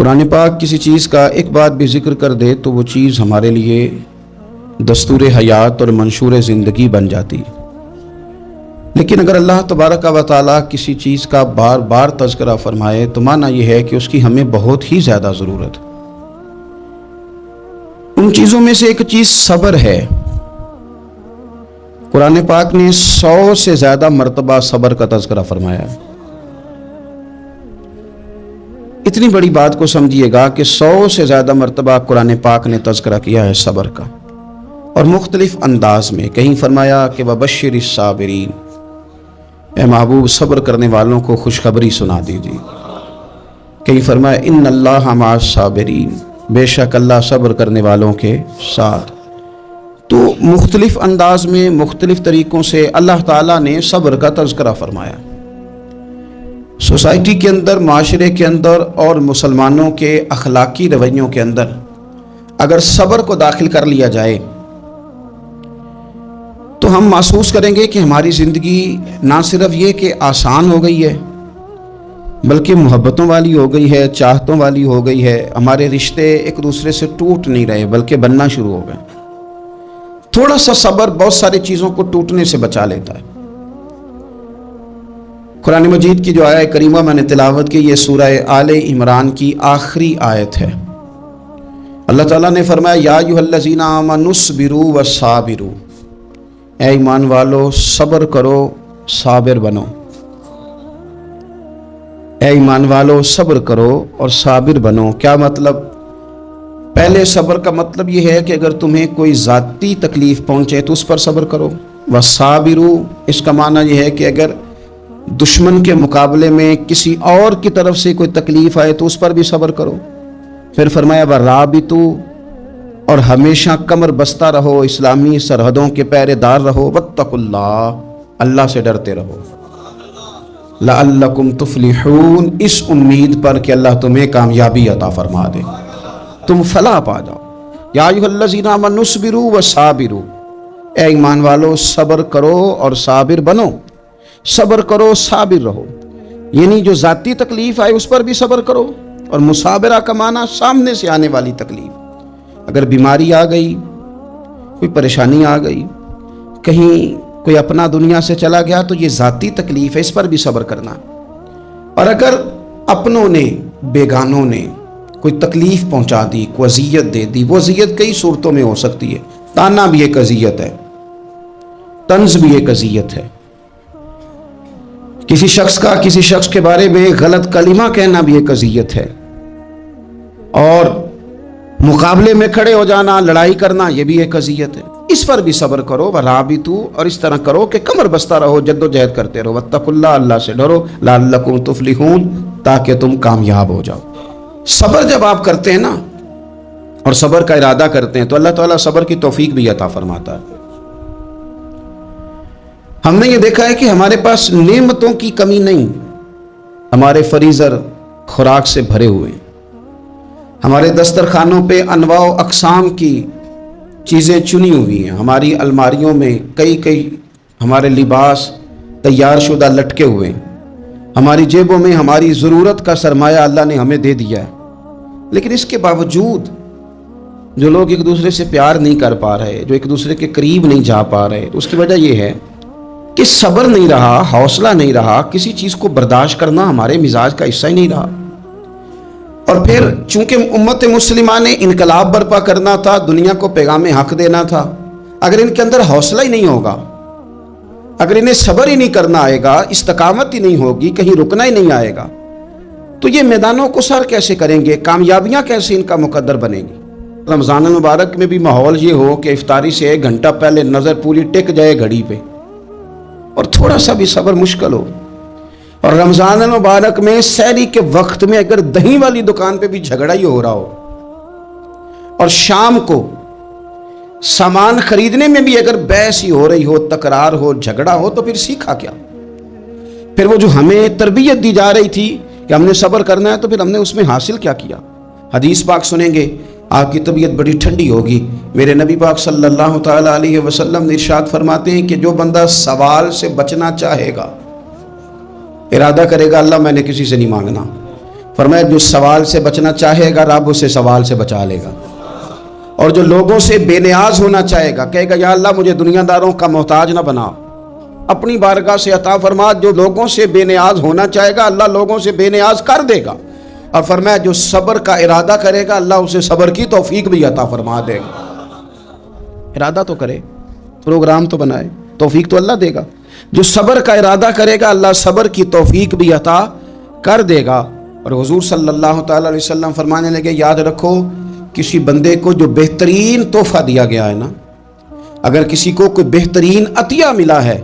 قرآن پاک کسی چیز کا ایک بات بھی ذکر کر دے تو وہ چیز ہمارے لیے دستور حیات اور منشور زندگی بن جاتی. لیکن اگر اللہ تبارک و تعالیٰ کسی چیز کا بار بار تذکرہ فرمائے تو معنی یہ ہے کہ اس کی ہمیں بہت ہی زیادہ ضرورت. ان چیزوں میں سے ایک چیز صبر ہے. قرآن پاک نے 100 سے زیادہ مرتبہ صبر کا تذکرہ فرمایا ہے. اتنی بڑی بات کو سمجھیے گا کہ 100 سے زیادہ مرتبہ قرآن پاک نے تذکرہ کیا ہے صبر کا، اور مختلف انداز میں. کہیں فرمایا کہ وَبَشِّرِ الصَّابِرِينَ، اے محبوب صبر کرنے والوں کو خوشخبری سنا دیجیے. کہیں فرمایا اِنَّ اللَّهَ مَعَ الصَّابِرِينَ، بے شک اللہ صبر کرنے والوں کے ساتھ. تو مختلف انداز میں مختلف طریقوں سے اللہ تعالیٰ نے صبر کا تذکرہ فرمایا. سوسائٹی کے اندر، معاشرے کے اندر اور مسلمانوں کے اخلاقی رویوں کے اندر اگر صبر کو داخل کر لیا جائے تو ہم محسوس کریں گے کہ ہماری زندگی نہ صرف یہ کہ آسان ہو گئی ہے بلکہ محبتوں والی ہو گئی ہے، چاہتوں والی ہو گئی ہے. ہمارے رشتے ایک دوسرے سے ٹوٹ نہیں رہے بلکہ بننا شروع ہو گئے. تھوڑا سا صبر بہت ساری چیزوں کو ٹوٹنے سے بچا لیتا ہے. قرآن مجید کی جو آیت کریمہ میں نے تلاوت کی، یہ سورہ آل عمران کی آخری آیت ہے. اللہ تعالیٰ نے فرمایا یا ایھا الذین آمنوا اصبروا وصابروا، اے ایمان والو صبر کرو صابر بنو. اے ایمان والو صبر کرو اور صابر بنو. کیا مطلب؟ پہلے صبر کا مطلب یہ ہے کہ اگر تمہیں کوئی ذاتی تکلیف پہنچے تو اس پر صبر کرو. وصابروا، اس کا معنی یہ ہے کہ اگر دشمن کے مقابلے میں کسی اور کی طرف سے کوئی تکلیف آئے تو اس پر بھی صبر کرو. پھر فرمایا ورابطوا، اور ہمیشہ کمر بستہ رہو، اسلامی سرحدوں کے پہرے دار رہو. واتقوا اللہ، اللہ سے ڈرتے رہو. لعلکم تفلحون، اس امید پر کہ اللہ تمہیں کامیابی عطا فرما دے، تم فلاح پا جاؤ. یا ایھا الذین آمنوا اصبروا وصابروا، اے ایمان والو صبر کرو اور صابر بنو. صبر کرو صابر رہو، یعنی جو ذاتی تکلیف آئے اس پر بھی صبر کرو. اور مصابرہ کا معنی سامنے سے آنے والی تکلیف. اگر بیماری آ گئی، کوئی پریشانی آ گئی، کہیں کوئی اپنا دنیا سے چلا گیا تو یہ ذاتی تکلیف ہے، اس پر بھی صبر کرنا. اور اگر اپنوں نے بیگانوں نے کوئی تکلیف پہنچا دی، کوئی اذیت دے دی، وہ اذیت کئی صورتوں میں ہو سکتی ہے. تانا بھی ایک اذیت ہے، طنز بھی ایک اذیت ہے. کسی شخص کے بارے میں غلط کلمہ کہنا بھی ایک اذیت ہے. اور مقابلے میں کھڑے ہو جانا، لڑائی کرنا، یہ بھی ایک اذیت ہے. اس پر بھی صبر کرو. ورابطوا، اور اس طرح کرو کہ کمر بستہ رہو، جد و جہد کرتے رہو. واتقوا اللہ، اللہ سے ڈرو. لعلکم تفلحون، تاکہ تم کامیاب ہو جاؤ. صبر جب آپ کرتے ہیں نا اور صبر کا ارادہ کرتے ہیں تو اللہ تعالیٰ صبر کی توفیق بھی عطا فرماتا ہے. ہم نے یہ دیکھا ہے کہ ہمارے پاس نعمتوں کی کمی نہیں. ہمارے فریزر خوراک سے بھرے ہوئے ہیں. ہمارے دسترخوانوں پہ انواع و اقسام کی چیزیں چنی ہوئی ہیں. ہماری الماریوں میں کئی ہمارے لباس تیار شدہ لٹکے ہوئے ہیں. ہماری جیبوں میں ہماری ضرورت کا سرمایہ اللہ نے ہمیں دے دیا ہے. لیکن اس کے باوجود جو لوگ ایک دوسرے سے پیار نہیں کر پا رہے، جو ایک دوسرے کے قریب نہیں جا پا رہے، تو اس کی وجہ یہ ہے کہ صبر نہیں رہا، حوصلہ نہیں رہا. کسی چیز کو برداشت کرنا ہمارے مزاج کا حصہ ہی نہیں رہا. اور پھر چونکہ امت مسلمہ نے انقلاب برپا کرنا تھا، دنیا کو پیغام حق دینا تھا، اگر ان کے اندر حوصلہ ہی نہیں ہوگا، اگر انہیں صبر ہی نہیں کرنا آئے گا، استقامت ہی نہیں ہوگی، کہیں رکنا ہی نہیں آئے گا، تو یہ میدانوں کو سر کیسے کریں گے؟ کامیابیاں کیسے ان کا مقدر بنے گی؟ رمضان المبارک میں بھی ماحول یہ ہو کہ افطاری سے 1 گھنٹہ پہلے نظر پوری ٹک جائے گھڑی پہ، اور تھوڑا سا بھی صبر مشکل ہو. اور رمضان المبارک میں سحری کے وقت میں اگر دہی والی دکان پہ بھی جھگڑا ہی ہو رہا ہو، اور شام کو سامان خریدنے میں بھی اگر بحث ہی ہو رہی ہو، تکرار ہو، جھگڑا ہو، تو پھر سیکھا کیا؟ پھر وہ جو ہمیں تربیت دی جا رہی تھی کہ ہم نے صبر کرنا ہے، تو پھر ہم نے اس میں حاصل کیا کیا؟ حدیث پاک سنیں گے، آپ کی طبیعت بڑی ٹھنڈی ہوگی. میرے نبی پاک صلی اللہ تعالیٰ علیہ وسلم نے ارشاد فرماتے ہیں کہ جو بندہ سوال سے بچنا چاہے گا، ارادہ کرے گا اللہ میں نے کسی سے نہیں مانگنا، فرمایا جو سوال سے بچنا چاہے گا رب اسے سوال سے بچا لے گا، اور جو لوگوں سے بے نیاز ہونا چاہے گا کہے گا یا اللہ مجھے دنیا داروں کا محتاج نہ بنا، اپنی بارگاہ سے عطا فرما۔ جو لوگوں سے بے نیاز ہونا چاہے گا اللہ لوگوں سے بے نیاز کر دے گا، اور فرمایا جو صبر کا ارادہ کرے گا اللہ اسے صبر کی توفیق بھی عطا فرما دے گا۔ ارادہ تو کرے، پروگرام تو بنائے، توفیق تو اللہ دے گا۔ جو صبر کا ارادہ کرے گا اللہ صبر کی توفیق بھی عطا کر دے گا۔ اور حضور صلی اللہ تعالی علیہ وسلم فرمانے لگے یاد رکھو کسی بندے کو جو بہترین تحفہ دیا گیا ہے نا، اگر کسی کو کوئی بہترین عطیہ ملا ہے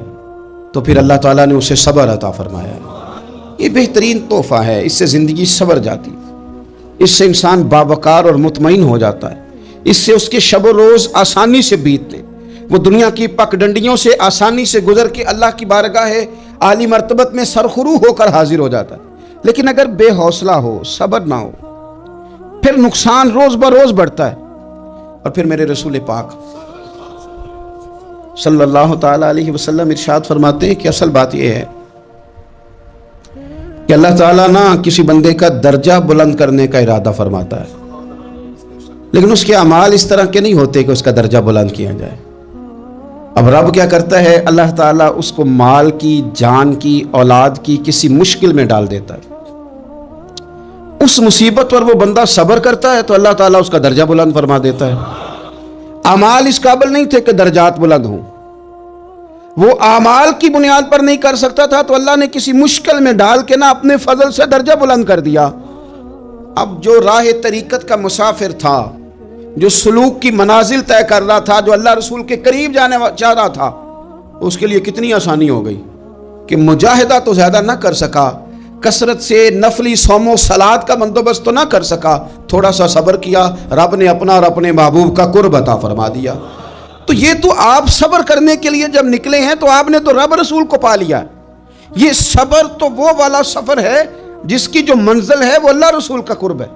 تو پھر اللہ تعالیٰ نے اسے صبر عطا فرمایا ہے۔ یہ بہترین تحفہ ہے، اس سے زندگی سنور جاتی ہے، اس سے انسان باوقار اور مطمئن ہو جاتا ہے، اس سے اس کے شب و روز آسانی سے بیتتے، وہ دنیا کی پک ڈنڈیوں سے آسانی سے گزر کے اللہ کی بارگاہ عالی مرتبت میں سرخرو ہو کر حاضر ہو جاتا ہے۔ لیکن اگر بے حوصلہ ہو، صبر نہ ہو، پھر نقصان روز بروز بڑھتا ہے۔ اور پھر میرے رسول پاک صلی اللہ تعالی علیہ وسلم ارشاد فرماتے ہیں کہ اصل بات یہ ہے کہ اللہ تعالیٰ نہ کسی بندے کا درجہ بلند کرنے کا ارادہ فرماتا ہے، لیکن اس کے اعمال اس طرح کے نہیں ہوتے کہ اس کا درجہ بلند کیا جائے۔ اب رب کیا کرتا ہے، اللہ تعالیٰ اس کو مال کی، جان کی، اولاد کی کسی مشکل میں ڈال دیتا ہے، اس مصیبت پر وہ بندہ صبر کرتا ہے تو اللہ تعالیٰ اس کا درجہ بلند فرما دیتا ہے۔ اعمال اس قابل نہیں تھے کہ درجات بلند ہوں، وہ اعمال کی بنیاد پر نہیں کر سکتا تھا تو اللہ نے کسی مشکل میں ڈال کے نا اپنے فضل سے درجہ بلند کر دیا۔ اب جو راہ طریقت کا مسافر تھا، جو سلوک کی منازل طے کر رہا تھا، جو اللہ رسول کے قریب جانے چاہ رہا تھا، اس کے لیے کتنی آسانی ہو گئی کہ مجاہدہ تو زیادہ نہ کر سکا، کثرت سے نفلی صوم و صلات کا بندوبست تو نہ کر سکا، تھوڑا سا صبر کیا، رب نے اپنا اور اپنے محبوب کا قرب عطا فرما دیا۔ تو یہ تو آپ صبر کرنے کے لیے جب نکلے ہیں تو آپ نے تو رب رسول کو پا لیا۔ یہ صبر تو وہ والا سفر ہے جس کی جو منزل ہے وہ اللہ رسول کا قرب ہے۔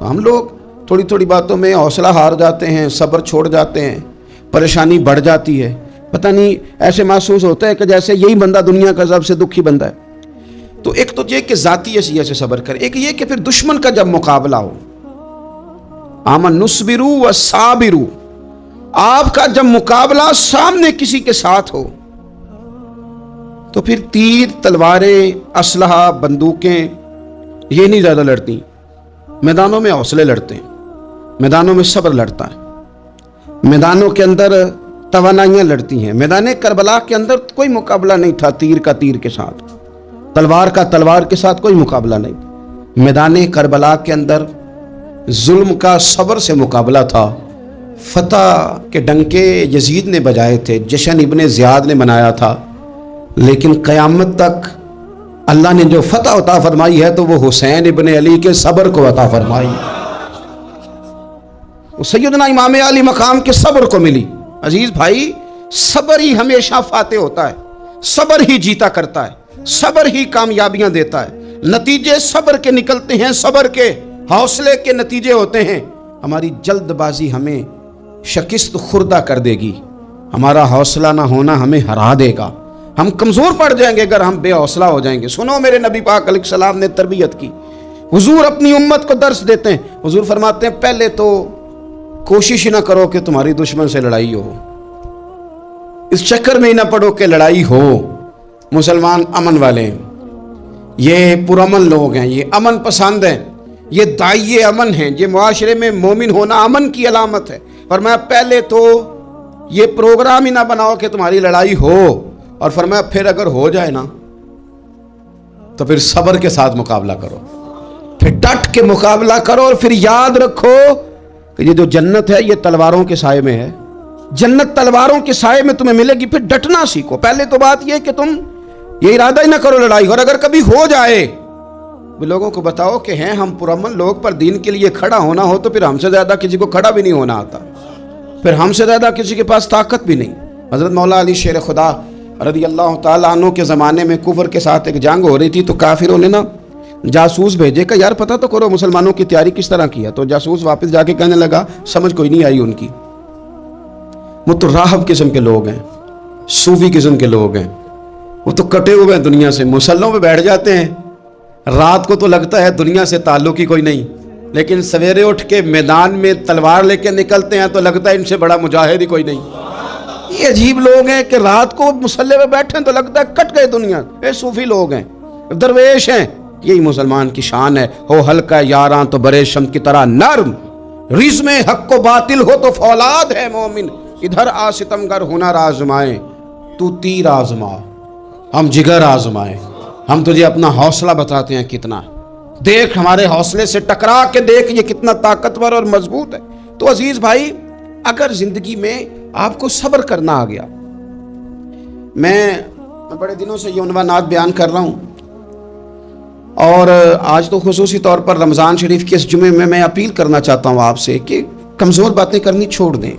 ہم لوگ تھوڑی تھوڑی باتوں میں حوصلہ ہار جاتے ہیں، صبر چھوڑ جاتے ہیں، پریشانی بڑھ جاتی ہے، پتہ نہیں ایسے محسوس ہوتا ہے کہ جیسے یہی بندہ دنیا کا سب سے دکھی بندہ ہے۔ تو ایک تو یہ کہ ذاتی حیثیت سے صبر کرے، ایک یہ کہ پھر دشمن کا جب مقابلہ ہو، آمن نصبرو و صابرو، آپ کا جب مقابلہ سامنے کسی کے ساتھ ہو تو پھر تیر، تلواریں، اسلحہ، بندوقیں یہ نہیں زیادہ لڑتی، میدانوں میں حوصلے لڑتے ہیں، میدانوں میں صبر لڑتا ہے، میدانوں کے اندر توانائیاں لڑتی ہیں۔ میدان کربلا کے اندر کوئی مقابلہ نہیں تھا تیر کا تیر کے ساتھ، تلوار کا تلوار کے ساتھ کوئی مقابلہ نہیں۔ میدان کربلا کے اندر ظلم کا صبر سے مقابلہ تھا، فتح کے ڈنکے یزید نے بجائے تھے، جشن ابن زیاد نے منایا تھا، لیکن قیامت تک اللہ نے جو فتح عطا فرمائی ہے تو وہ حسین ابن علی کے صبر کو عطا فرمائی، وہ سیدنا امام علی مقام کے صبر کو ملی۔ عزیز بھائی، صبر ہی ہمیشہ فاتح ہوتا ہے، صبر ہی جیتا کرتا ہے، صبر ہی کامیابیاں دیتا ہے، نتیجے صبر کے نکلتے ہیں، صبر کے، حوصلے کے نتیجے ہوتے ہیں۔ ہماری جلد بازی ہمیں شکست خوردہ کر دے گی، ہمارا حوصلہ نہ ہونا ہمیں ہرا دے گا، ہم کمزور پڑ جائیں گے اگر ہم بے حوصلہ ہو جائیں گے۔ سنو، میرے نبی پاک علیہ السلام نے تربیت کی، حضور اپنی امت کو درس دیتے ہیں، حضور فرماتے ہیں پہلے تو کوشش نہ کرو کہ تمہاری دشمن سے لڑائی ہو، اس چکر میں ہی نہ پڑو کہ لڑائی ہو۔ مسلمان امن والے ہیں، یہ پرامن لوگ ہیں، یہ امن پسند ہیں، یہ داعیے امن ہیں، یہ معاشرے میں مومن ہونا امن کی علامت ہے۔ فرمایا پہلے تو یہ پروگرام ہی نہ بناؤ کہ تمہاری لڑائی ہو، اور فرمایا پھر اگر ہو جائے نا تو پھر صبر کے ساتھ مقابلہ کرو، پھر ڈٹ کے مقابلہ کرو، اور پھر یاد رکھو کہ یہ جو جنت ہے یہ تلواروں کے سائے میں ہے، جنت تلواروں کے سائے میں تمہیں ملے گی، پھر ڈٹنا سیکھو۔ پہلے تو بات یہ کہ تم یہ ارادہ ہی نہ کرو لڑائی، اور اگر کبھی ہو جائے لوگوں کو بتاؤ کہ ہیں ہم پرامن لوگ، پر دین کے لیے کھڑا ہونا ہو تو پھر ہم سے زیادہ کسی کو کھڑا بھی نہیں ہونا آتا، پھر ہم سے زیادہ کسی کے پاس طاقت بھی نہیں۔ حضرت مولا علی شیر خدا رضی اللہ تعالیٰ عنہ کے زمانے میں کفر کے ساتھ ایک جنگ ہو رہی تھی، تو کافروں نے نا جاسوس بھیجے کہ یار پتہ تو کرو مسلمانوں کی تیاری کس طرح کی ہے۔ تو جاسوس واپس جا کے کہنے لگا سمجھ کوئی نہیں آئی ان کی، وہ تو راہب قسم کے لوگ ہیں، صوفی قسم کے لوگ ہیں، وہ تو کٹے ہوئے ہیں دنیا سے، مسلوں پہ بیٹھ جاتے ہیں رات کو تو لگتا ہے دنیا سے تعلق ہی کوئی نہیں، لیکن سویرے اٹھ کے میدان میں تلوار لے کے نکلتے ہیں تو لگتا ہے ان سے بڑا مجاہد ہی کوئی نہیں۔ یہ عجیب لوگ ہیں کہ رات کو مصلے پہ بیٹھیں تو لگتا ہے کٹ گئے دنیا۔ یہ صوفی لوگ ہیں، درویش ہیں۔ یہی مسلمان کی شان ہے، ہو ہلکا یاراں تو برے شم کی طرح نرم، رزم حق و باطل ہو تو فولاد ہے مومن، ادھر آ ستمگر ہنر آزمائے، تو تیر آزما ہم جگر آزمائے۔ ہم تجھے اپنا حوصلہ بتاتے ہیں کتنا، دیکھ ہمارے حوصلے سے ٹکرا کے دیکھ یہ کتنا طاقتور اور مضبوط ہے۔ تو عزیز بھائی، اگر زندگی میں آپ کو صبر کرنا آ گیا، میں بڑے دنوں سے یہ عنوانات بیان کر رہا ہوں، اور آج تو خصوصی طور پر رمضان شریف کے اس جمعے میں اپیل کرنا چاہتا ہوں آپ سے کہ کمزور باتیں کرنی چھوڑ دیں،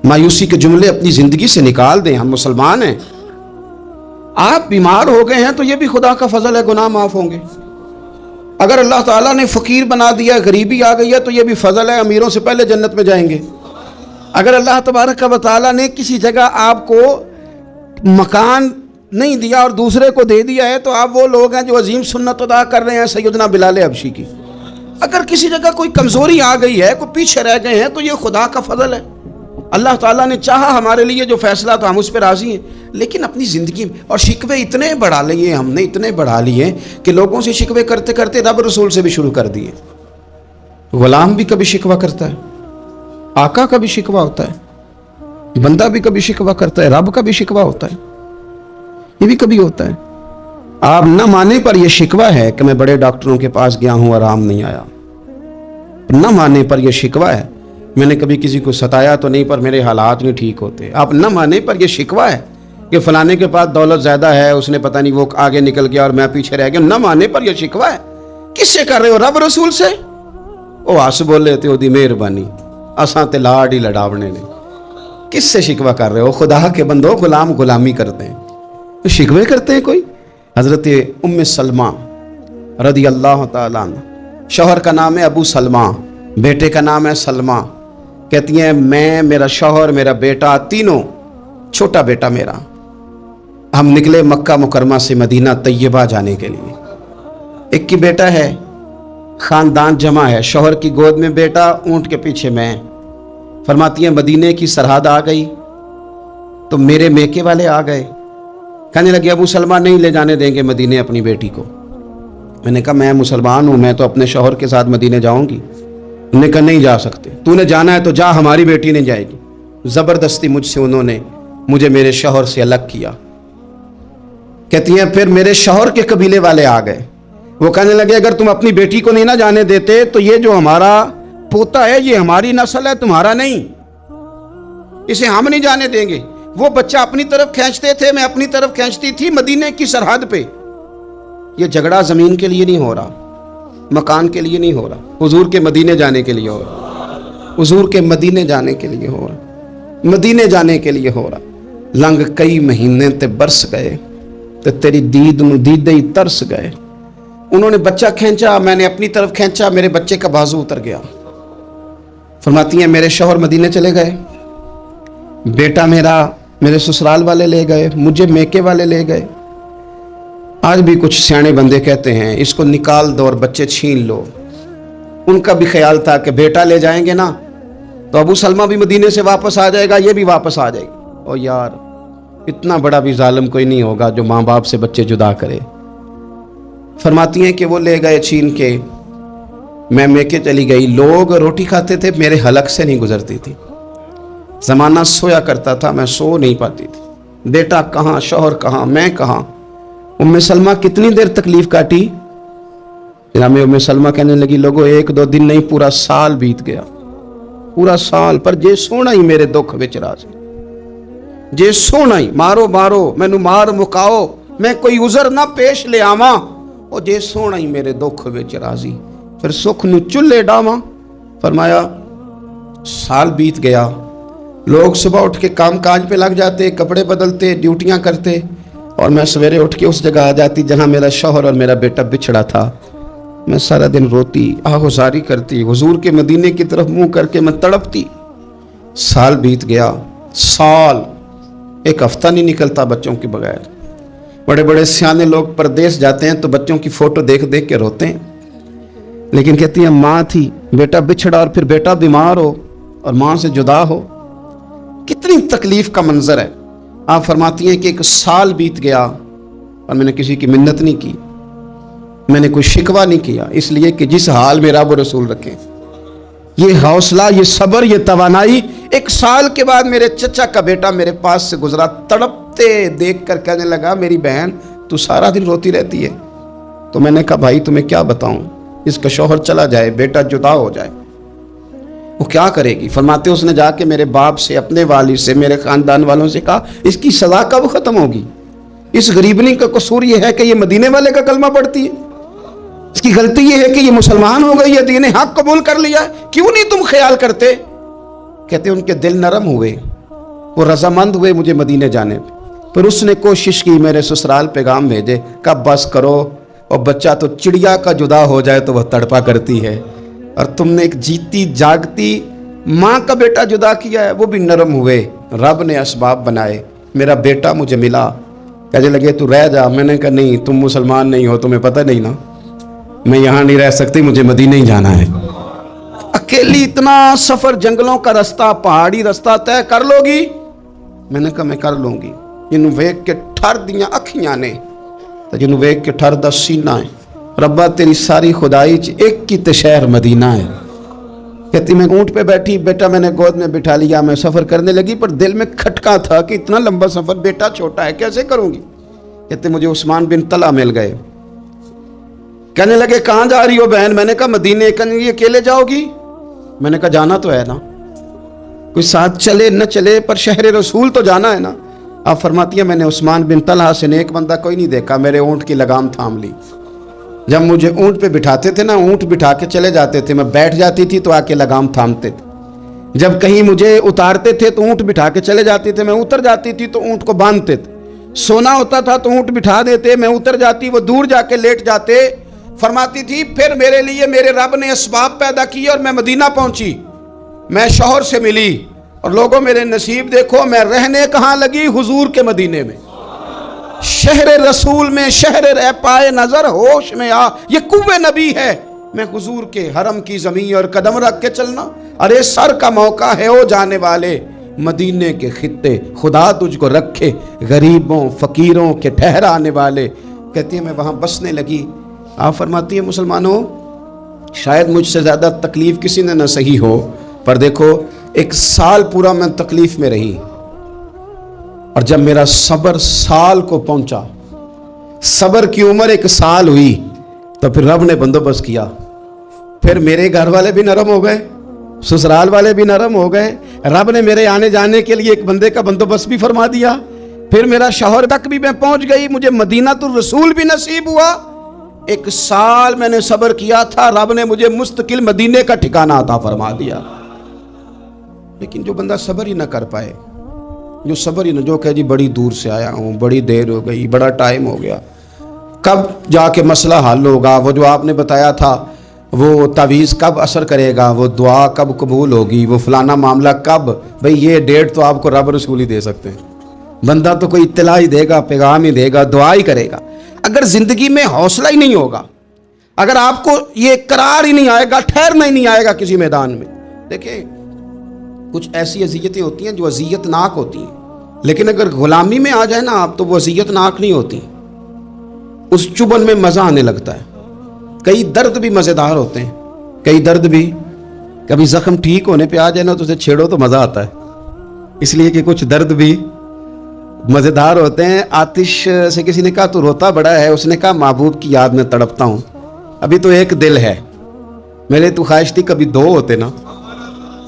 مایوسی کے جملے اپنی زندگی سے نکال دیں۔ ہم مسلمان ہیں، آپ بیمار ہو گئے ہیں تو یہ بھی خدا کا فضل ہے، گناہ معاف ہوں گے۔ اگر اللہ تعالیٰ نے فقیر بنا دیا، غریبی آ گئی ہے تو یہ بھی فضل ہے، امیروں سے پہلے جنت میں جائیں گے۔ اگر اللہ تبارک و تعالیٰ نے کسی جگہ آپ کو مکان نہیں دیا اور دوسرے کو دے دیا ہے تو آپ وہ لوگ ہیں جو عظیم سنت ادا کر رہے ہیں سیدنا بلال حبشی کی۔ اگر کسی جگہ کوئی کمزوری آ گئی ہے، کوئی پیچھے رہ گئے ہیں تو یہ خدا کا فضل ہے۔ اللہ تعالیٰ نے چاہا ہمارے لیے جو فیصلہ تو ہم اس پہ راضی ہیں، لیکن اپنی زندگی میں اور شکوے اتنے بڑھا لیے ہم نے، اتنے بڑھا لیے کہ لوگوں سے شکوے کرتے کرتے رب رسول سے بھی شروع کر دیے۔ غلام بھی کبھی شکوہ کرتا ہے، آقا کا بھی شکوہ ہوتا ہے، بندہ بھی کبھی شکوہ کرتا ہے، رب کا بھی شکوہ ہوتا ہے، یہ بھی کبھی ہوتا ہے۔ آپ نہ مانے پر یہ شکوہ ہے کہ میں بڑے ڈاکٹروں کے پاس گیا ہوں، آرام نہیں آیا، نہ مانے پر یہ شکوہ ہے میں نے کبھی کسی کو ستایا تو نہیں پر میرے حالات نہیں ٹھیک ہوتے۔ آپ نہ مانے پر یہ شکوہ ہے کہ فلانے کے پاس دولت زیادہ ہے، اس نے پتہ نہیں وہ آگے نکل گیا اور میں پیچھے رہ گیا، نہ مانے پر یہ شکوہ ہے۔ کس سے کر رہے ہو؟ رب رسول سے؟ او آس بولے تے دی مہربانی اساں تے لاڈ ہی لڑاونے نے۔ کس سے شکوہ کر رہے ہو؟ خدا کے بندو، غلام غلامی کرتے ہیں تو شکوے کرتے ہیں کوئی؟ حضرت ام سلمہ رضی اللہ تعالیٰ عنہ، شوہر کا نام ہے ابو سلمہ، بیٹے کا نام ہے سلمہ، کہتی ہیں میں، میرا شوہر، میرا بیٹا، تینوں، چھوٹا بیٹا میرا، ہم نکلے مکہ مکرمہ سے مدینہ طیبہ جانے کے لیے۔ ایک کی بیٹا ہے، خاندان جمع ہے، شوہر کی گود میں بیٹا، اونٹ کے پیچھے میں۔ فرماتی ہیں مدینے کی سرحد آ گئی تو میرے میکے والے آ گئے، کہنے لگے ابو سلمہ نہیں لے جانے دیں گے مدینے اپنی بیٹی کو۔ میں نے کہا میں مسلمان ہوں، میں تو اپنے شوہر کے ساتھ مدینے جاؤں گی۔ انہوں نے کہا نہیں جا سکتے، تو نے جانا ہے تو جا، ہماری بیٹی نہیں جائے گی۔ زبردستی مجھ سے انہوں نے مجھے میرے شوہر سے الگ کیا۔ کہتی ہیں پھر میرے شوہر کے قبیلے والے آ گئے، وہ کہنے لگے اگر تم اپنی بیٹی کو نہیں نہ جانے دیتے تو یہ جو ہمارا پوتا ہے یہ ہماری نسل ہے، تمہارا نہیں، اسے ہم نہیں جانے دیں گے۔ وہ بچہ اپنی طرف کھینچتے تھے، میں اپنی طرف کھینچتی تھی، مدینے کی سرحد پہ۔ یہ جھگڑا زمین کے لیے نہیں ہو رہا، مکان کے لیے نہیں ہو رہا، حضور کے مدینے جانے کے لیے ہو رہا، حضور کے مدینے جانے کے لیے ہو رہا، مدینے جانے کے لیے ہو رہا۔ لنگ کئی مہینے تے برس گئے تے تیری دید نو دیدے ہی ترس گئے۔ انہوں نے بچہ کھینچا، میں نے اپنی طرف کھینچا، میرے بچے کا بازو اتر گیا۔ فرماتی ہیں میرے شوہر مدینے چلے گئے، بیٹا میرا میرے سسرال والے لے گئے، مجھے میکے والے لے گئے۔ آج بھی کچھ سیانے بندے کہتے ہیں اس کو نکال دو اور بچے چھین لو۔ ان کا بھی خیال تھا کہ بیٹا لے جائیں گے نا تو ابو سلمہ بھی مدینے سے واپس آ جائے گا، یہ بھی واپس آ جائے گی۔ او یار، اتنا بڑا بھی ظالم کوئی نہیں ہوگا جو ماں باپ سے بچے جدا کرے۔ فرماتی ہیں کہ وہ لے گئے چھین کے، میں میکے چلی گئی، لوگ روٹی کھاتے تھے، میرے حلق سے نہیں گزرتی تھی۔ زمانہ سویا کرتا تھا، میں سو نہیں پاتی تھی۔ بیٹا کہاں، شوہر کہاں، میں کہاں۔ ام سلمہ کتنی دیر تکلیف کاٹی؟ جناب ام سلمہ کہنے لگی لوگو ایک دو دن نہیں، پورا سال بیت گیا، پورا سال، پر جے سونا ہی میرے دکھ وچ راضی، جے سونا ہی، مارو مارو مینو مار مکاؤ، میں کوئی عذر نہ پیش لے آواں، او جے سونا ہی میرے دکھ وچ راضی، پھر سکھ نو چلے ڈاواں۔ فرمایا سال بیت گیا، لوگ صبح اٹھ کے کام کاج پہ لگ جاتے، کپڑے بدلتے، ڈیوٹیاں کرتے، اور میں سویرے اٹھ کے اس جگہ آ جاتی جہاں میرا شوہر اور میرا بیٹا بچھڑا تھا۔ میں سارا دن روتی، آہوزاری کرتی، حضور کے مدینے کی طرف منہ کر کے میں تڑپتی۔ سال بیت گیا، سال، ایک ہفتہ نہیں نکلتا بچوں کے بغیر۔ बड़े बड़े सियाने लोग परदेश जाते हैं तो बच्चों की फोटो देख देख के रोते हैं, लेकिन कहती है माँ थी, बेटा बिछड़ा और फिर बेटा बीमार हो और माँ से जुदा हो, कितनी तकलीफ का मंजर है। आप फरमाती हैं कि 1 साल बीत गया और मैंने किसी की मिन्नत नहीं की, मैंने कोई शिकवा नहीं किया, इसलिए कि जिस हाल में रब रसूल रखे। ये हौसला, ये सब्र, ये तवानाई। 1 साल के बाद मेरे चचा का बेटा मेरे पास से गुजरा, तड़पते देख कर कहने लगा मेरी बहन तू सारा दिन रोती रहती है। तो मैंने कहा भाई तुम्हें क्या बताऊं, इसका शौहर चला जाए, बेटा जुदा हो जाए, वो क्या करेगी। फरमाते उसने जाके मेरे बाप से, अपने वालिद से, मेरे खानदान वालों से कहा इसकी सजा कब खत्म होगी। इस गरीबनी का कसूर ये है कि ये मदीने वाले का कलमा पढ़ती है, इसकी गलती ये है कि ये मुसलमान हो गई है, दीन हक कबूल कर लिया, क्यों नहीं तुम ख्याल करते। कहते उनके दिल नरम हुए, वो रजामंद हुए मुझे मदीने जाने पर उसने कोशिश की मेरे ससुराल पैगाम भेजे, कब बस करो, और बच्चा तो चिड़िया का जुदा हो जाए तो वह तड़पा करती है, और तुमने एक जीती जागती माँ का बेटा जुदा किया है। वो भी नरम हुए, रब ने असबाब बनाए, मेरा बेटा मुझे मिला। कहने लगे तू रह जा। मैंने कहा नहीं, तुम मुसलमान नहीं हो, तुम्हें पता नहीं ना, मैं यहाँ नहीं रह सकती, मुझे मदीने ही जाना है। अकेली इतना सफर, जंगलों का रास्ता, पहाड़ी रास्ता तय कर लोगी। मैंने कहा मैं कर लूंगी। जिन्हों वेख के ठर दियां अखियां ने तो जिन्हों वेख के ठर दा सीना है। रब्बा तेरी सारी खुदाई च एक की ते शहर मदीना है। कहती मैं ऊँट पे बैठी, बेटा मैंने गोद में बिठा लिया, मैं सफ़र करने लगी, पर दिल में खटका था कि इतना लंबा सफ़र, बेटा छोटा है, कैसे करूँगी। कहते मुझे उस्मान बिन तला मिल गए, कहने लगे कहाँ जा रही हो बहन। मैंने कहा मदीने। कहने अकेले जाओगी। मैंने कहा जाना तो है ना, कोई साथ चले न चले पर शहर रसूल तो जाना है ना। आप फरमाती है मैंने उस्मान बिन तलहा से नेक बंदा कोई नहीं देखा, मेरे ऊँट की लगाम थाम ली। जब मुझे ऊँट पे बिठाते थे ना, ऊँट बिठा के चले जाते थे, मैं बैठ जाती थी तो आके लगाम थामते थे। जब कहीं मुझे उतारते थे तो ऊँट बिठा के चले जाते थे, मैं उतर जाती थी तो ऊँट को बांधते थे। सोना होता था तो ऊँट बिठा देते, मैं उतर जाती, वो दूर जाके लेट जाते। फरमाती थी फिर मेरे लिए मेरे रब ने असबाब पैदा किए और मैं मदीना पहुंची, मैं शौहर से मिली, और लोगों मेरे नसीब देखो, मैं रहने कहाँ लगी, हुजूर के मदीने में, शहर रसूल में, शहर रह पाए नजर होश में आ, ये कुव्वे नबी है। मैं हुजूर के हरम की जमीन और कदम रख के चलना, अरे सर का मौका है ओ जाने वाले, मदीने के खित्ते खुदा तुझको रखे, गरीबों फकीरों के ठहराने वाले। कहती है मैं वहाँ बसने लगी। आप फरमाती है मुसलमानों, शायद मुझसे ज़्यादा तकलीफ़ किसी ने न सही हो, पर देखो 1 साल पूरा मैं तकलीफ़ में रही, और जब मेरा सब्र साल को पहुंचा, सब्र की उम्र 1 साल हुई, तो फिर रब ने बंदोबस्त किया। फिर मेरे घर वाले भी नरम हो गए, ससुराल वाले भी नरम हो गए, रब ने मेरे आने जाने के लिए एक बंदे का बंदोबस्त भी फरमा दिया। फिर मेरा शौहर तक भी मैं पहुंच गई, मुझे मदीनातुर रसूल भी नसीब हुआ। 1 साल मैंने सब्र किया था, रब ने मुझे मुस्तकिल मदीने का ठिकाना अता फरमा दिया। लेकिन जो बंदा सब्र ही ना कर पाए, जो सब्र ही ना, जो कहे जी बड़ी दूर से आया हूँ, बड़ी देर हो गई, बड़ा टाइम हो गया, कब जाके मसला हल होगा, वो जो आपने बताया था वो तावीज़ कब असर करेगा, वो दुआ कब कबूल होगी, वो फलाना मामला कब, भाई ये डेट तो आपको रब रसूल ही दे सकते हैं। बंदा तो कोई इत्तला ही देगा, पैगाम ही देगा, दुआ ही करेगा। अगर ज़िंदगी में हौसला ही नहीं होगा, अगर आपको ये करार ही नहीं आएगा, ठहरना ही नहीं आएगा किसी मैदान में। देखिए कुछ ऐसी अज़ियतें होती हैं जो अज़ियतनाक होती हैं, लेकिन अगर गुलामी में आ जाए ना आप, तो वो अज़ियतनाक नहीं होती, उस चुभन में मज़ा आने लगता है। कई दर्द भी मज़ेदार होते हैं, कई दर्द भी, कभी ज़ख्म ठीक होने पे आ जाए ना तो उसे छेड़ो तो मज़ा आता है, इसलिए कि कुछ दर्द भी मज़ेदार होते हैं। आतिश से किसी ने कहा तू रोता बड़ा है, उसने कहा महबूब की याद में तड़पता हूँ, अभी तो एक दिल है, मेरे तो ख्वाहिश थी कभी 2 होते ना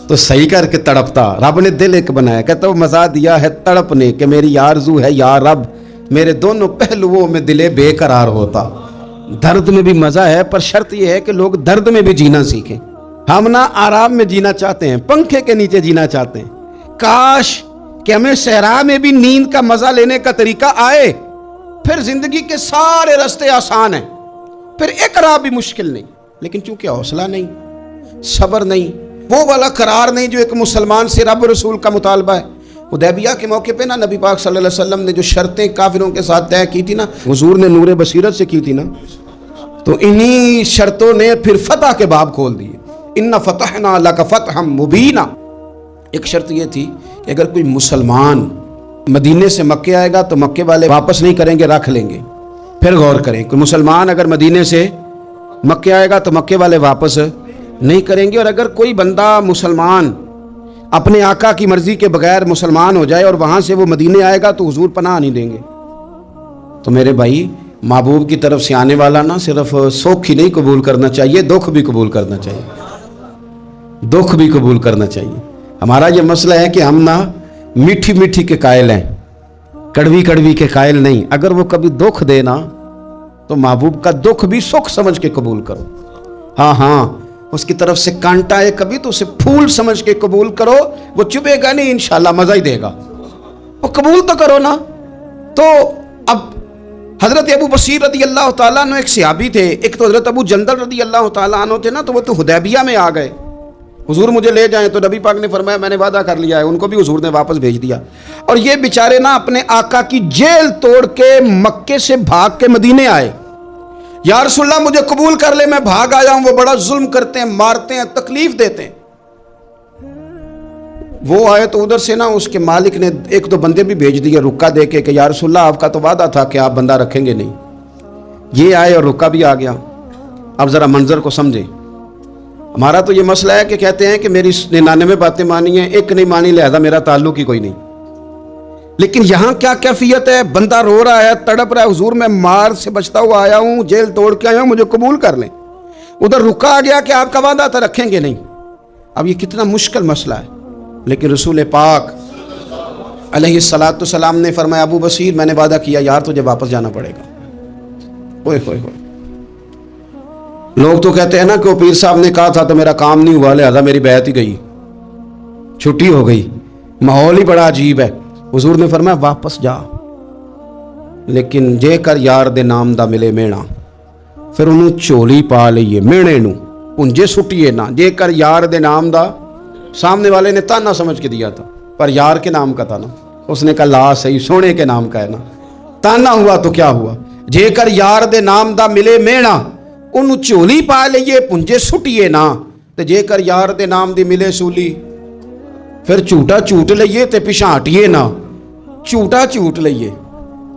तो सही करके तड़पता। रब ने दिल एक बनाया, कहता वो मज़ा दिया है तड़पने के, मेरी आरज़ू है या रब, मेरे दोनों पहलुओं में दिले बेकरार होता। दर्द में भी मज़ा है, पर शर्त यह है कि लोग दर्द में भी जीना सीखें। हम ना आराम में जीना चाहते हैं, पंखे के नीचे जीना चाहते हैं। काश कि हमें सहरा में भी नींद का मज़ा लेने का तरीका आए, फिर ज़िंदगी के सारे रास्ते आसान हैं, फिर एक राह भी मुश्किल नहीं। लेकिन चूंकि हौसला नहीं, सब्र नहीं, वो वाला करार नहीं जो एक मुसलमान से रब रसूल का मुतालबा है, हुदैबिया के मौके पे ना नबी पाक सल्लल्लाहु अलैहि वसल्लम ने जो शर्तें काफिरों के साथ तय की थी ना, हुजूर ने नूरे बसीरत से की थी ना, तो इन्हीं शर्तों ने फिर फतह के बाब खोल दिए। इन्ना फतहना लका फतहम मुबीना। एक शर्त ये थी कि अगर कोई मुसलमान मदीने से मक्के आएगा तो मक्के वाले वापस नहीं करेंगे, रख लेंगे। फिर गौर करें, कोई मुसलमान अगर मदीने से मक्के आएगा तो मक्के वाले वापस नहीं करेंगे, और अगर कोई बंदा मुसलमान अपने आका की मर्जी के बगैर मुसलमान हो जाए और वहां से वो मदीने आएगा तो हुजूर पनाह नहीं देंगे। तो मेरे भाई, महबूब की तरफ से आने वाला ना सिर्फ सुख ही नहीं कबूल करना चाहिए, दुख भी कबूल करना चाहिए, दुख भी कबूल करना चाहिए। हमारा ये मसला है कि हम ना मीठी मीठी के कायल हैं, कड़वी कड़वी के कायल नहीं। अगर वो कभी दुख देना तो महबूब का दुख भी सुख समझ के कबूल करो। हाँ हाँ, उसकी तरफ से कांटा है कभी तो उसे फूल समझ के कबूल करो, वो चुभेगा नहीं, इंशाल्लाह मजा ही देगा, वो कबूल तो करो ना। तो अब हजरत अबू बसीर रदी अल्लाह ताला अन्हु एक सहाबी थे, एक तो हजरत अबू जंदल रदी अल्लाह ताला अन्हु थे ना, तो वो तो हुदैबिया में आ गए। हुजूर मुझे ले जाएं, तो नबी पाक ने फरमाया मैंने वादा कर लिया है, उनको भी हुजूर ने वापस भेज दिया। और ये बेचारे ना अपने आका की जेल तोड़ के मक्के से भाग के मदीने आए। या रसूलल्लाह मुझे कबूल कर ले, मैं भाग आया हूं, वो बड़ा जुल्म करते हैं, मारते हैं, तकलीफ देते हैं। वो आए तो उधर से ना उसके मालिक ने एक दो बंदे भी भेज दिए रुक्का दे के कि या रसूलल्लाह आपका तो वादा था कि आप बंदा रखेंगे नहीं। ये आए और रुक्का भी आ गया। अब जरा मंजर को समझे। हमारा तो ये मसला है कि कहते हैं कि मेरी 99 बातें मानी हैं, एक नहीं मानी, लिहाजा मेरा ताल्लुक ही कोई नहीं। लेकिन यहां क्या कैफियत है, बंदा रो रहा है, तड़प रहा है, हुजूर मैं मार से बचता हुआ आया हूं, जेल तोड़ के आया हूं, मुझे कबूल कर लें। उधर रुका आ गया कि आपका वादा था रखेंगे नहीं। अब ये कितना मुश्किल मसला है। लेकिन रसूल पाक अलैहिस्सलातु सलाम ने फरमाया अबू बसीर मैंने वादा किया यार तुझे वापस जाना पड़ेगा। ओए होए होए, लोग तो कहते हैं ना कि वो पीर साहब ने कहा था तो मेरा काम नहीं हुआ, लिहाजा मेरी बैत ही गई, छुट्टी हो गई, माहौल ही बड़ा अजीब है। हुजूर ने फरमाया वापस जा, लेकिन जेकर यार दे नाम दा मिले मेणा, फिर उन्होंने झोली पा लईए, मेणे नू पुंजे सुटिए ना। जेकर यार दे नाम दा, सामने वाले ने ताना समझ के दिया था पर यार के नाम का था ना, उसने कहा ला सही सोने के नाम का है ना, ताना हुआ तो क्या हुआ। जेकर यार दे नाम दा मिले मेणा, उन्होंने झोली पा लईए पुंजे सुटिए ना, ते जेकर यार दे नाम दी मिले सूली, फिर झूठा झूठ लइए ते पिछा हटिए ना, झूठा झूठ लइए।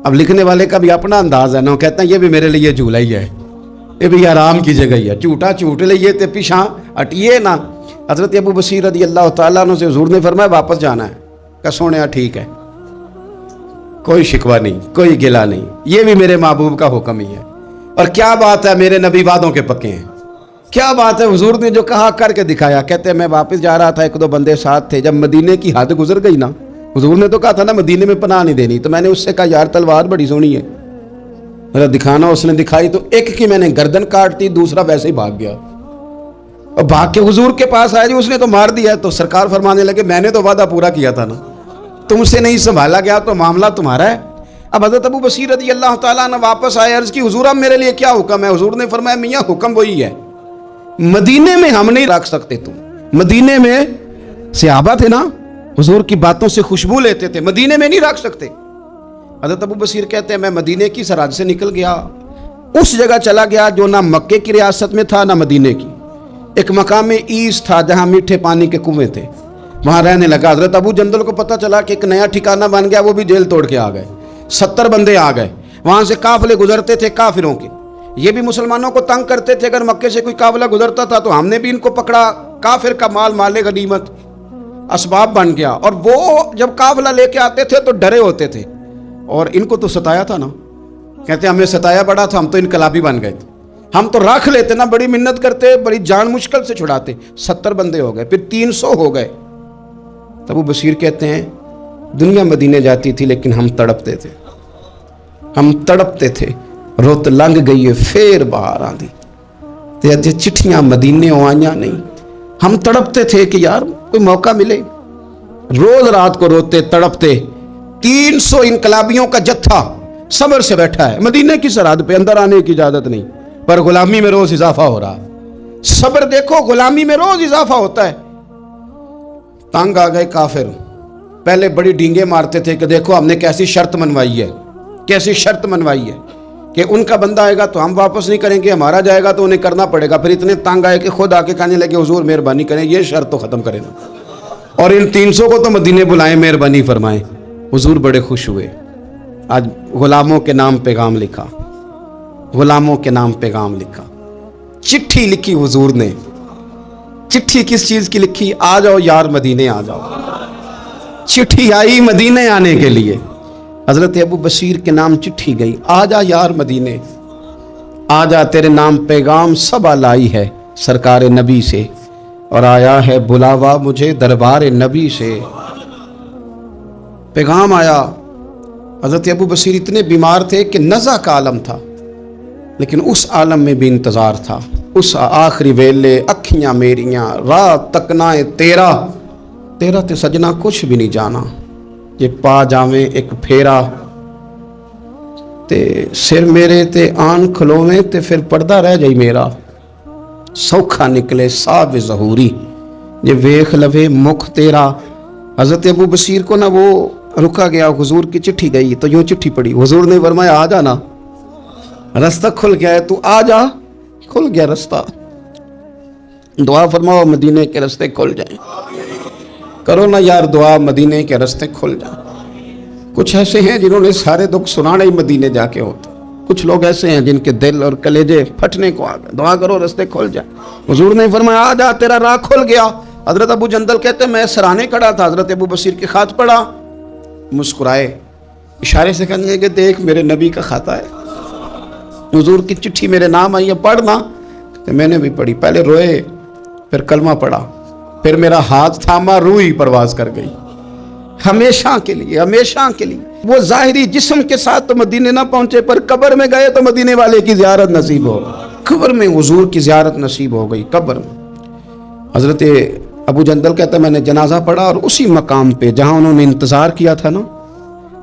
अब लिखने वाले का भी अपना अंदाज है ना, कहते हैं ये भी मेरे लिए झूला ही है, ये भी आराम की जगह ही है, झूठा झूठ लइए ते पिछा हटिए ना। हजरत अबू बसीर रदी अल्लाह ताला अन्हु से हुजूर ने फरमाया वापस जाना है। कहा सोने ठीक है, कोई शिकवा नहीं, कोई गिला नहीं, ये भी मेरे महबूब का हुक्म ही है। और क्या बात है, मेरे नबी वादों के पक्के हैं, क्या बात है, हुजूर ने जो कहा करके दिखाया। कहते हैं मैं वापस जा रहा था, एक दो बंदे साथ थे, जब मदीने की हद गुजर गई ना, हुजूर ने तो कहा था ना मदीने में पनाह नहीं देनी, तो मैंने उससे कहा यार तलवार बड़ी सोहनी है, मेरा दिखाना। उसने दिखाई तो एक की मैंने गर्दन काट दी, दूसरा वैसे ही भाग गया और भाग के हुजूर के पास आया जी, उसने तो मार दिया। तो सरकार फरमाने लगे मैंने तो वादा पूरा किया था ना, तुमसे नहीं संभाला गया तो मामला तुम्हारा है। अब हज़रत अबू बसीर रज़ी अल्लाह ताला अन्हु वापस आए, अर्ज़ की हुजूर अब मेरे लिए क्या हुक्म है। हुजूर ने फरमाया मियाँ हुक्म वही है, मदीने में हम नहीं रख सकते तुम। मदीने में सहाबा थे ना, हुजूर की बातों से खुशबू लेते थे, मदीने में नहीं रख सकते। हज़रत अबू बसीर कहते हैं मैं मदीने की सरहद से निकल गया, उस जगह चला गया जो ना मक्के की रियासत में था ना मदीने की। एक मकाम में ईस था जहाँ मीठे पानी के कुएं थे, वहाँ रहने लगा। हज़रत अबू जंदल को पता चला कि एक नया ठिकाना बन गया, वो भी जेल तोड़ के आ गए। 70 बंदे आ गए, वहाँ से काफिले गुजरते थे काफिरों के, ये भी मुसलमानों को तंग करते थे। अगर मक्के से कोई काफिला गुजरता था तो हमने भी इनको पकड़ा, काफिर का माल माले गनीमत असबाब बन गया। और वो जब काफिला लेके आते थे तो डरे होते थे, और इनको तो सताया था ना, कहते हमें सताया बड़ा था, हम तो इनकलाबी बन गए थे, हम तो रख लेते ना, बड़ी मिन्नत करते, बड़ी जान मुश्किल से छुड़ाते। 70 बंदे हो गए, फिर 300 हो गए। तब वो बशीर कहते हैं दुनिया मदीने जाती थी लेकिन हम तड़पते थे, हम तड़पते थे, रुत लंघ गई है फिर बाहर आंदी ते अज चिट्ठियां मदीने आईयां नहीं। हम तड़पते थे कि यार कोई मौका मिले, रोज रात को रोते तड़पते। 300 इनकलाबियों का जत्था सब्र से बैठा है मदीने की सरहद पे, अंदर आने की इजाजत नहीं, पर गुलामी में रोज इजाफा हो रहा। सब्र देखो, गुलामी में रोज इजाफा होता है। तंग आ गए काफिर, पहले बड़ी डींगे मारते थे कि देखो हमने कैसी शर्त मनवाई है, कैसी शर्त मनवाई है कि उनका बंदा आएगा तो हम वापस नहीं करेंगे, हमारा जाएगा तो उन्हें करना पड़ेगा। फिर इतने तंग आए कि खुद आके कहने लगे हुजूर मेहरबानी करें, ये शर्त तो ख़त्म करें ना, और इन 300 को तो मदीने बुलाएं, मेहरबानी फरमाएं। हुजूर बड़े खुश हुए। आज गुलामों के नाम पैगाम लिखा, गुलामों के नाम पैगाम लिखा, चिट्ठी लिखी हुजूर ने। चिट्ठी किस चीज़ की लिखी? आ जाओ यार मदीने आ जाओ। चिट्ठी आई मदीने आने के लिए। हज़रत अबू बशीर के नाम चिट्ठी गई, आ जा यार मदीने, आ जा तेरे नाम पैगाम सब लाई है सरकार नबी से, और आया है बुलावा मुझे दरबार नबी से। पैगाम आया। हज़रत अबू बशीर इतने बीमार थे कि नज़ा का आलम था, लेकिन उस आलम में भी इंतज़ार था। उस आखिरी वेले अखियाँ मेरियाँ रात तकनाए तेरा, तेरा ते सजना कुछ भी नहीं जाना, जे पा जावे एक फेरा, ते सिर मेरे ते आन खलोवे ते फिर पर्दा रह जाई मेरा, सौखा निकले साब ज़हूरी, जे वेख लवे मुख तेरा। हज़रत अबू बशीर को ना वो रुका गया, हुजूर की चिट्ठी गई तो यूँ चिट्ठी पड़ी, हुजूर ने फरमाया आ जाना, रास्ता खुल गया है, तू आ जा। खुल गया रास्ता। दुआ फरमाओ मदीने के रास्ते खुल जाएं। करो ना यार दुआ, मदीने के रास्ते खुल जाएं। कुछ ऐसे हैं जिन्होंने सारे दुख सुनाने ही मदीने जाके होते, कुछ लोग ऐसे हैं जिनके दिल और कलेजे फटने को आ गए। दुआ करो रास्ते खुल जाए। हुजूर ने फरमाया आ जा, तेरा राह खुल गया। हज़रत अबू जंदल कहते मैं सराहने खड़ा था, हज़रत अबू बशीर के खात पढ़ा, मुस्कुराए, इशारे से कहने लगे देख मेरे नबी का खाता है, हुजूर की चिट्ठी मेरे नाम आई है, पढ़ना। तो मैंने भी पढ़ी, पहले रोए फिर कलमा पढ़ा, फिर मेरा हाथ थामा, रूह ही परवाज कर गई हमेशा के लिए, हमेशा के लिए। वो ज़ाहिरी जिस्म के साथ तो मदीने ना पहुंचे, पर कब्र में गए तो मदीने वाले की ज़ियारत नसीब हो, कब्र में हुजूर की ज़ियारत नसीब हो गई। कब्र में हज़रत अबू जंदल कहता मैंने जनाजा पढ़ा, और उसी मकाम पे जहाँ उन्होंने इंतज़ार किया था ना,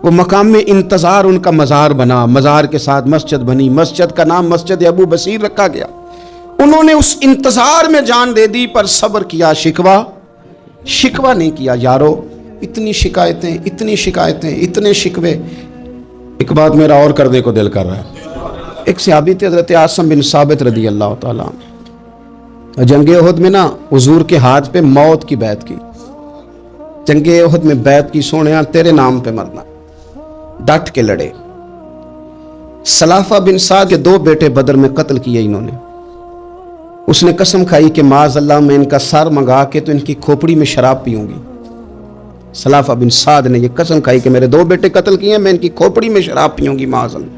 वो मकाम में इंतज़ार उनका मज़ार बना, मज़ार के साथ मस्जिद बनी, मस्जिद का नाम मस्जिद अबू बशीर रखा गया। उन्होंने उस इंतज़ार में जान दे दी, पर सब्र किया, शिकवा नहीं किया। यारो इतनी शिकायतें, इतनी शिकायतें, इतने शिकवे। एक बात मेरा और करने को दिल कर रहा है। एक सहाबी थे हज़रत आसिम बिन साबित रदी अल्लाह ताला अन्हु, जंगे उहद में ना हुजूर के हाथ पे मौत की बैत की, जंगे उहद में बैत की, सोने तेरे नाम पे मरना, डट के लड़े। सलाफा बिन साद के 2 बेटे बदर में कत्ल किए इन्होंने। उसने कसम खाई कि माज़ अल्लाह मैं इनका सर मंगा के तो इनकी खोपड़ी में शराब पीऊंगी। सलाफा बिन साद ने यह कसम खाई कि मेरे 2 बेटे कत्ल किए, मैं इनकी खोपड़ी में शराब पीऊंगी माज़ अल्लाह।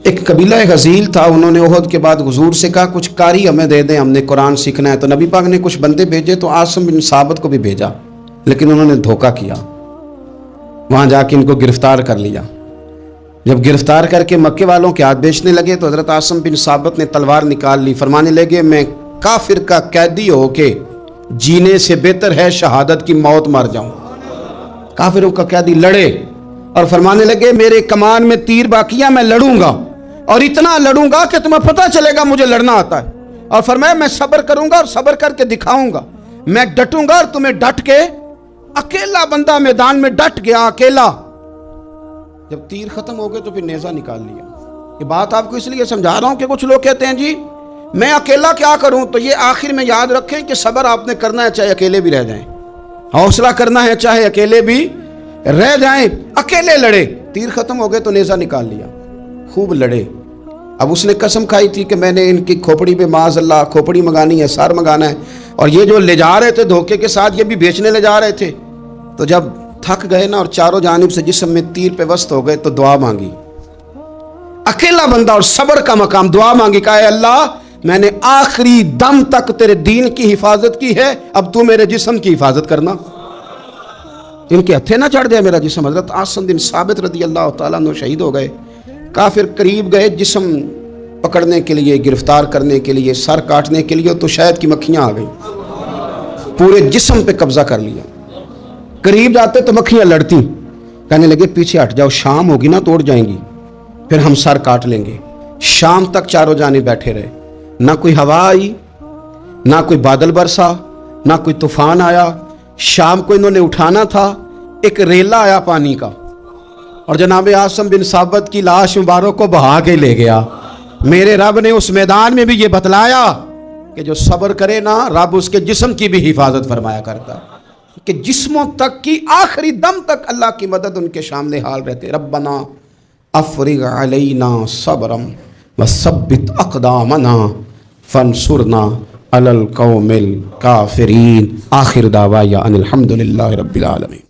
एक कबीला गजील था, उन्होंने उहद के बाद हुजूर से कहा कुछ कारी हमें दे दें, हमने कुरान सीखना है। तो नबी पाक ने कुछ बंदे भेजे, तो आसिम बिन साबित को भी भेजा, लेकिन उन्होंने धोखा किया, वहाँ जाके इनको गिरफ्तार कर लिया। जब गिरफ्तार करके मक्के वालों के हाथ बेचने लगे तो हज़रत आसिम बिन साबित ने तलवार निकाल ली, फरमाने लगे मैं काफिर का कैदी होके जीने से बेहतर है शहादत की मौत मर जाऊं। काफिरों का कैदी लड़े और फरमाने लगे मेरे कमान में तीर बाकी है, मैं लड़ूंगा, और इतना लड़ूंगा कि तुम्हें पता चलेगा मुझे लड़ना आता है। और फरमाया मैं सब्र करूंगा और सब्र करके दिखाऊंगा, मैं डटूंगा और तुम्हें डट के। अकेला बंदा मैदान में डट गया, अकेला। जब तीर खत्म हो गए तो फिर नेजा निकाल लिया। ये बात आपको इसलिए समझा रहा हूं कि कुछ लोग कहते हैं जी मैं अकेला क्या करूं, तो ये आखिर में याद रखें कि सब्र आपने करना है चाहे अकेले भी रह जाएं, हौसला करना है चाहे अकेले भी रह जाएं। अकेले लड़े, तीर खत्म हो गए तो नेजा निकाल लिया, खूब लड़े। अब उसने कसम खाई थी कि मैंने इनकी खोपड़ी पे माज़ अल्लाह खोपड़ी मंगानी है, सार मंगाना है, और ये जो ले जा रहे थे धोखे के साथ ये भी बेचने ले जा रहे थे। तो जब थक गए ना और चारों जानिब से जिस्म में तीर पे वस्त हो गए तो दुआ मांगी। अकेला बंदा और सब्र का मकाम, दुआ मांगी, कहा अल्लाह मैंने आखिरी दम तक तेरे दीन की हिफाजत की है, अब तू मेरे जिस्म की हिफाजत करना, इनके हथे ना चढ़ जाए मेरा जिस्म। हज़रत आसिम बिन साबित रदी अल्लाह तआला अन्हु शहीद हो गए। काफिर करीब गए जिस्म पकड़ने के लिए, गिरफ्तार करने के लिए, सर काटने के लिए, तो शहद की मक्खियां आ गई, पूरे जिस्म पे कब्जा कर लिया। करीब जाते तो मक्खियां लड़ती, कहने लगे पीछे हट जाओ, शाम होगी ना तोड़ जाएंगी, फिर हम सर काट लेंगे। शाम तक चारों जाने बैठे रहे, ना कोई हवा आई, ना कोई बादल बरसा, ना कोई तूफान आया। شام کو انہوں نے اٹھانا تھا، ایک ریلا آیا پانی کا اور جناب عاصم بن ثابت کی لاش مبارک کو بہا کے لے گیا۔ میرے رب نے اس میدان میں بھی یہ بتلایا کہ جو صبر کرے نا، رب اس کے جسم کی بھی حفاظت فرمایا کرتا، کہ جسموں تک کی آخری دم تک اللہ کی مدد ان کے سامنے حال رہتے۔ ربنا افرغ علینا صبرا وثبت اقدامنا فانصرنا علی القوم الکافرین۔ آخر دعوایا ان الحمد للہ رب العالمین۔